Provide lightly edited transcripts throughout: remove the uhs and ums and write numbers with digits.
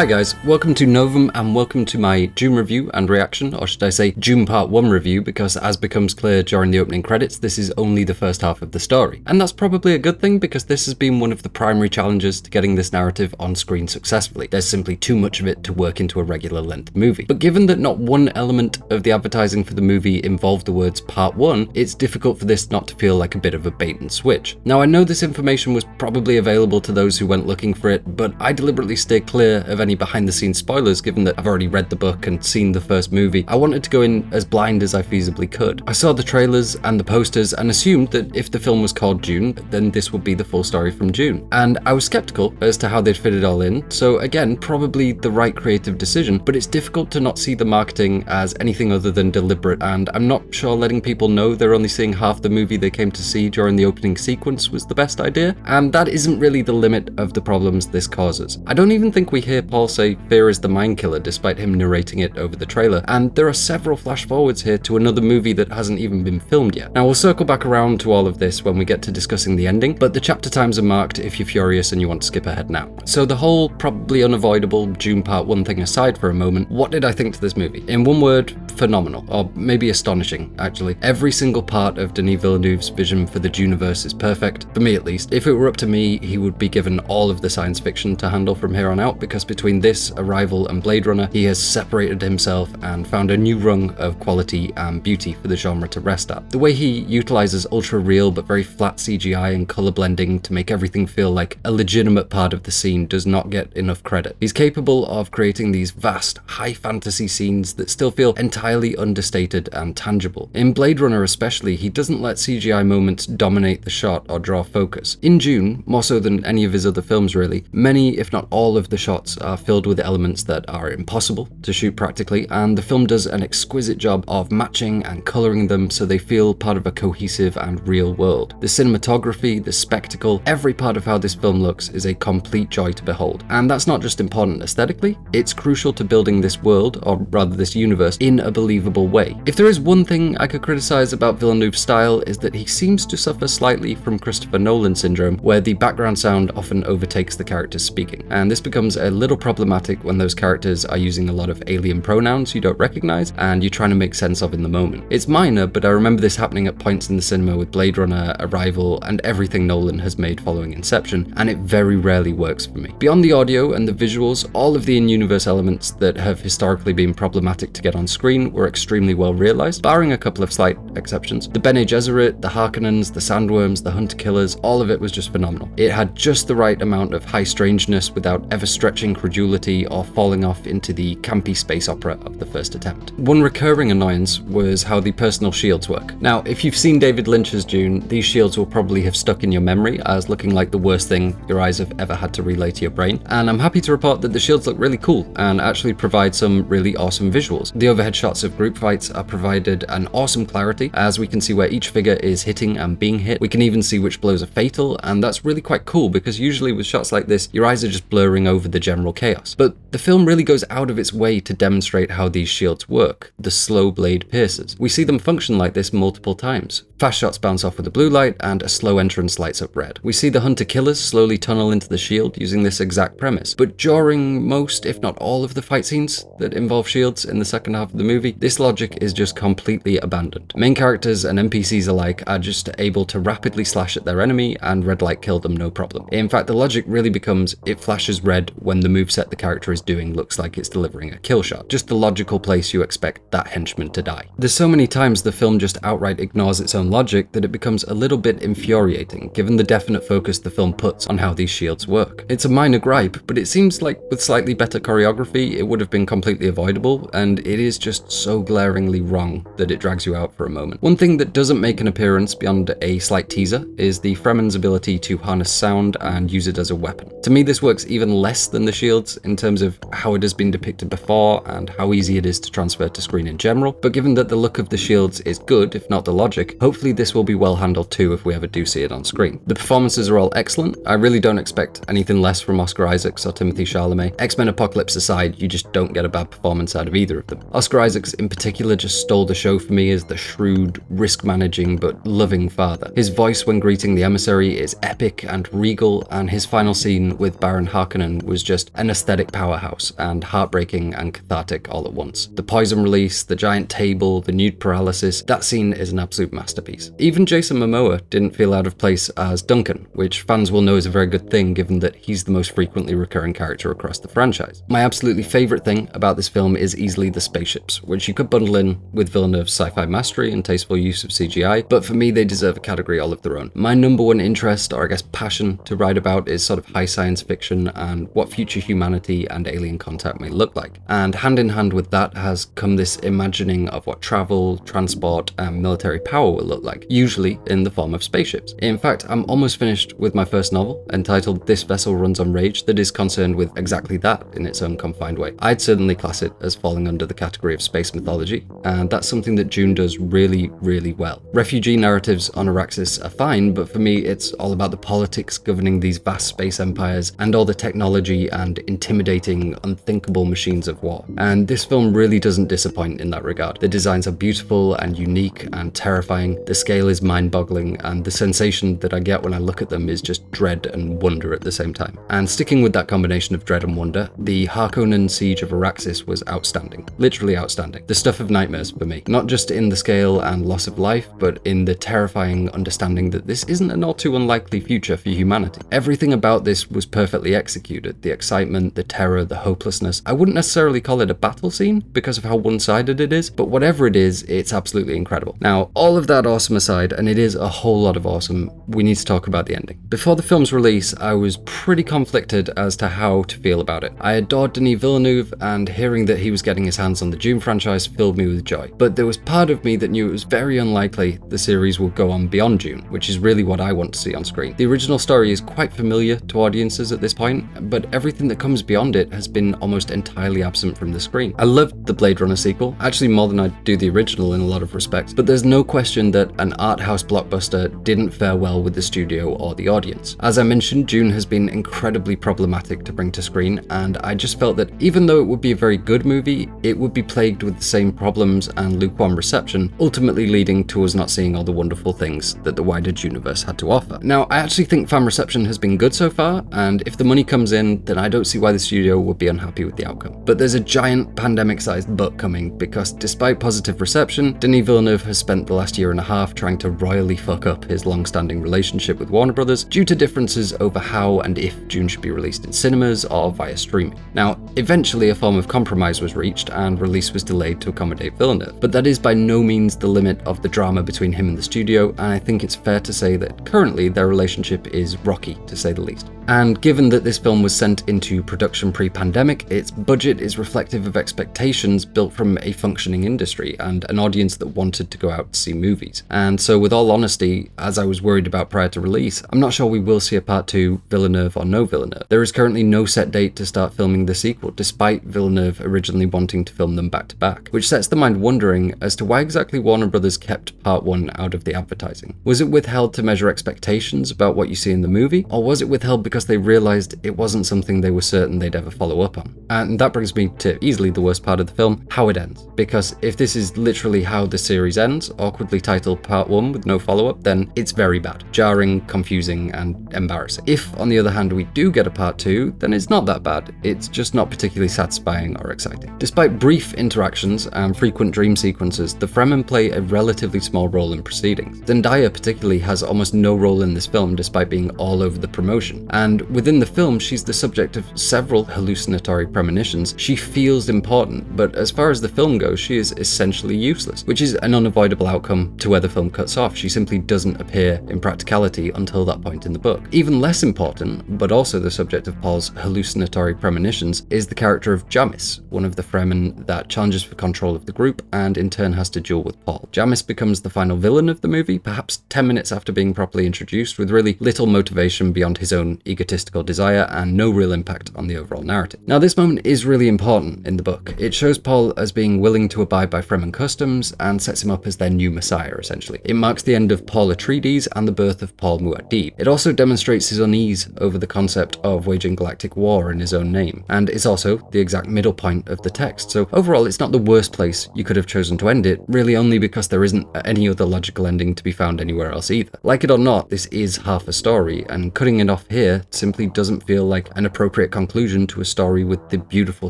Hi guys, welcome to Novum and welcome to my DUNE review and reaction, or should I say DUNE Part 1 review, because as becomes clear during the opening credits, this is only the first half of the story. And that's probably a good thing because this has been one of the primary challenges to getting this narrative on screen successfully. There's simply too much of it to work into a regular length movie. But given that not one element of the advertising for the movie involved the words Part 1, it's difficult for this not to feel like a bit of a bait and switch. Now I know this information was probably available to those who went looking for it, but I deliberately steered clear of any behind the scenes spoilers given that I've already read the book and seen the first movie. I wanted to go in as blind as I feasibly could. I saw the trailers and the posters and assumed that if the film was called DUNE, then this would be the full story from DUNE. And I was skeptical as to how they'd fit it all in, so again, probably the right creative decision, but it's difficult to not see the marketing as anything other than deliberate, and I'm not sure letting people know they're only seeing half the movie they came to see during the opening sequence was the best idea, and that isn't really the limit of the problems this causes. I don't even think we hear Paul say fear is the mind killer despite him narrating it over the trailer, and there are several flash forwards here to another movie that hasn't even been filmed yet. Now we'll circle back around to all of this when we get to discussing the ending, but the chapter times are marked if you're furious and you want to skip ahead now. So the whole probably unavoidable DUNE Part 1 thing aside for a moment, what did I think to this movie? In one word, phenomenal, or maybe astonishing actually. Every single part of Denis Villeneuve's vision for the DUNEverse is perfect, for me at least. If it were up to me, he would be given all of the science fiction to handle from here on out, because between this, Arrival and Blade Runner, he has separated himself and found a new rung of quality and beauty for the genre to rest at. The way he utilizes ultra-real but very flat CGI and color blending to make everything feel like a legitimate part of the scene does not get enough credit. He's capable of creating these vast, high fantasy scenes that still feel entirely understated and tangible. In Blade Runner especially, he doesn't let CGI moments dominate the shot or draw focus. In DUNE, more so than any of his other films really, many if not all of the shots are filled with elements that are impossible to shoot practically, and the film does an exquisite job of matching and coloring them so they feel part of a cohesive and real world. The cinematography, the spectacle, every part of how this film looks is a complete joy to behold. And that's not just important aesthetically, it's crucial to building this world, or rather this universe, in a believable way. If there is one thing I could criticize about Villeneuve's style is that he seems to suffer slightly from Christopher Nolan syndrome, where the background sound often overtakes the characters speaking. And this becomes a little problematic when those characters are using a lot of alien pronouns you don't recognize and you're trying to make sense of in the moment. It's minor, but I remember this happening at points in the cinema with Blade Runner, Arrival, and everything Nolan has made following Inception, and it very rarely works for me. Beyond the audio and the visuals, all of the in-universe elements that have historically been problematic to get on screen were extremely well realized, barring a couple of slight exceptions. The Bene Gesserit, the Harkonnens, the Sandworms, the Hunter Killers, all of it was just phenomenal. It had just the right amount of high strangeness without ever stretching credulity or falling off into the campy space opera of the first attempt. One recurring annoyance was how the personal shields work. Now, if you've seen David Lynch's DUNE, these shields will probably have stuck in your memory as looking like the worst thing your eyes have ever had to relay to your brain, and I'm happy to report that the shields look really cool and actually provide some really awesome visuals. The overhead shots of group fights are provided an awesome clarity, as we can see where each figure is hitting and being hit. We can even see which blows are fatal, and that's really quite cool because usually with shots like this, your eyes are just blurring over the general chaos. But the film really goes out of its way to demonstrate how these shields work, the slow blade pierces. We see them function like this multiple times. Fast shots bounce off with a blue light, and a slow entrance lights up red. We see the Hunter Killers slowly tunnel into the shield using this exact premise, but during most, if not all, of the fight scenes that involve shields in the second half of the movie, this logic is just completely abandoned. Main characters and NPCs alike are just able to rapidly slash at their enemy and red light kill them no problem. In fact, the logic really becomes it flashes red when the moveset the character is doing looks like it's delivering a kill shot. Just the logical place you expect that henchman to die. There's so many times the film just outright ignores its own logic that it becomes a little bit infuriating, given the definite focus the film puts on how these shields work. It's a minor gripe, but it seems like with slightly better choreography, it would have been completely avoidable, and it is just so glaringly wrong that it drags you out for a moment. One thing that doesn't make an appearance beyond a slight teaser is the Fremen's ability to harness sound and use it as a weapon. To me, this works even less than the shields in terms of how it has been depicted before and how easy it is to transfer to screen in general, but given that the look of the shields is good, if not the logic, hopefully hopefully this will be well handled too if we ever do see it on screen. The performances are all excellent. I really don't expect anything less from Oscar Isaacs or Timothée Chalamet. X-Men Apocalypse aside, you just don't get a bad performance out of either of them. Oscar Isaacs in particular just stole the show for me as the shrewd, risk-managing but loving father. His voice when greeting the emissary is epic and regal, and his final scene with Baron Harkonnen was just an aesthetic powerhouse and heartbreaking and cathartic all at once. The poison release, the giant table, the nude paralysis, that scene is an absolute masterpiece. Even Jason Momoa didn't feel out of place as Duncan, which fans will know is a very good thing given that he's the most frequently recurring character across the franchise. My absolutely favourite thing about this film is easily the spaceships, which you could bundle in with Villeneuve's sci-fi mastery and tasteful use of CGI, but for me they deserve a category all of their own. My number one interest, or I guess passion, to write about is sort of high science fiction and what future humanity and alien contact may look like. And hand in hand with that has come this imagining of what travel, transport, and military power will look like, usually in the form of spaceships. In fact, I'm almost finished with my first novel, entitled This Vessel Runs on Rage, that is concerned with exactly that in its own confined way. I'd certainly class it as falling under the category of space mythology, and that's something that DUNE does really, really well. Refugee narratives on Araxis are fine, but for me it's all about the politics governing these vast space empires and all the technology and intimidating, unthinkable machines of war. And this film really doesn't disappoint in that regard. The designs are beautiful and unique and terrifying, the scale is mind-boggling, and the sensation that I get when I look at them is just dread and wonder at the same time. And sticking with that combination of dread and wonder, the Harkonnen siege of Araxis was outstanding. Literally outstanding. The stuff of nightmares for me. Not just in the scale and loss of life, but in the terrifying understanding that this isn't an all too unlikely future for humanity. Everything about this was perfectly executed. The excitement, the terror, the hopelessness. I wouldn't necessarily call it a battle scene because of how one-sided it is, but whatever it is, it's absolutely incredible. Now, all of that awesome aside, and it is a whole lot of awesome, we need to talk about the ending. Before the film's release, I was pretty conflicted as to how to feel about it. I adored Denis Villeneuve, and hearing that he was getting his hands on the DUNE franchise filled me with joy. But there was part of me that knew it was very unlikely the series will go on beyond DUNE, which is really what I want to see on screen. The original story is quite familiar to audiences at this point, but everything that comes beyond it has been almost entirely absent from the screen. I loved the Blade Runner sequel, actually more than I do the original in a lot of respects, but there's no question that an art house blockbuster didn't fare well with the studio or the audience. As I mentioned, DUNE has been incredibly problematic to bring to screen, and I just felt that even though it would be a very good movie, it would be plagued with the same problems and lukewarm reception, ultimately leading to us not seeing all the wonderful things that the wider DUNEverse had to offer. Now, I actually think fan reception has been good so far, and if the money comes in, then I don't see why the studio would be unhappy with the outcome. But there's a giant pandemic-sized but coming, because despite positive reception, Denis Villeneuve has spent the last year and a half trying to royally fuck up his long-standing relationship with Warner Brothers due to differences over how and if DUNE should be released in cinemas or via streaming. Now, eventually a form of compromise was reached and release was delayed to accommodate Villeneuve, but that is by no means the limit of the drama between him and the studio, and I think it's fair to say that currently their relationship is rocky, to say the least. And given that this film was sent into production pre-pandemic, its budget is reflective of expectations built from a functioning industry and an audience that wanted to go out to see movies. And so with all honesty, as I was worried about prior to release, I'm not sure we will see a part 2, Villeneuve or no Villeneuve. There is currently no set date to start filming the sequel, despite Villeneuve originally wanting to film them back to back, which sets the mind wondering as to why exactly Warner Brothers kept part 1 out of the advertising. Was it withheld to measure expectations about what you see in the movie, or was it withheld because they realized it wasn't something they were certain they'd ever follow up on? And that brings me to easily the worst part of the film, how it ends. Because if this is literally how the series ends, awkwardly titled part 1 with no follow-up, then it's very bad. Jarring, confusing, and embarrassing. If, on the other hand, we do get a part 2, then it's not that bad. It's just not particularly satisfying or exciting. Despite brief interactions and frequent dream sequences, the Fremen play a relatively small role in proceedings. Zendaya particularly has almost no role in this film despite being all over the promotion. And within the film, she's the subject of several hallucinatory premonitions. She feels important, but as far as the film goes, she is essentially useless, which is an unavoidable outcome to where the film cuts off. She simply doesn't appear in practicality until that point in the book. Even less important, but also the subject of Paul's hallucinatory premonitions, is the character of Jamis, one of the Fremen that challenges for control of the group and in turn has to duel with Paul. Jamis becomes the final villain of the movie, perhaps 10 minutes after being properly introduced, with really little motivation beyond his own egotistical desire and no real impact on the overall narrative. Now, this moment is really important in the book. It shows Paul as being willing to abide by Fremen customs and sets him up as their new messiah, essentially. It marks the end of Paul Atreides and the birth of Paul Muad'Dib. It also demonstrates his unease over the concept of waging galactic war in his own name, and it's also the exact middle point of the text. So overall, it's not the worst place you could have chosen to end it, really only because there isn't any other logical ending to be found anywhere else either. Like it or not, this is half a story, and cutting it off here simply doesn't feel like an appropriate conclusion to a story with the beautiful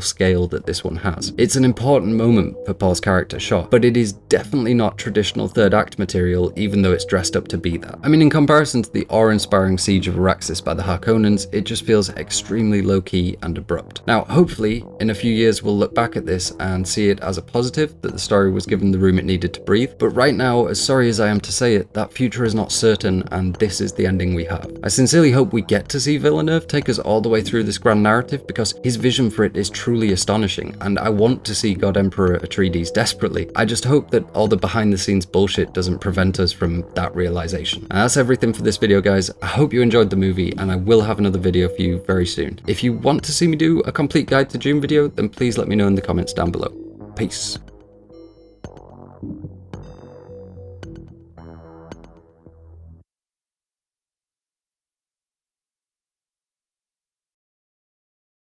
scale that this one has. It's an important moment for Paul's character, sure, but it is definitely not traditional third act material, even though it's dressed up to be that. I mean, in comparison to the awe-inspiring siege of Araxis by the Harkonnens, it just feels extremely low-key and abrupt. Now, hopefully, in a few years we'll look back at this and see it as a positive that the story was given the room it needed to breathe, but right now, as sorry as I am to say it, that future is not certain, and this is the ending we have. I sincerely hope we get to see Villeneuve take us all the way through this grand narrative, because his vision for it is truly astonishing, and I want to see God Emperor Atreides desperately. I just hope that all the behind-the-scenes bullshit doesn't prevent us from that realization. And that's everything for this video, guys. I hope you enjoyed the movie, and I will have another video for you very soon. If you want to see me do a complete guide to Dune video, then please let me know in the comments down below. Peace.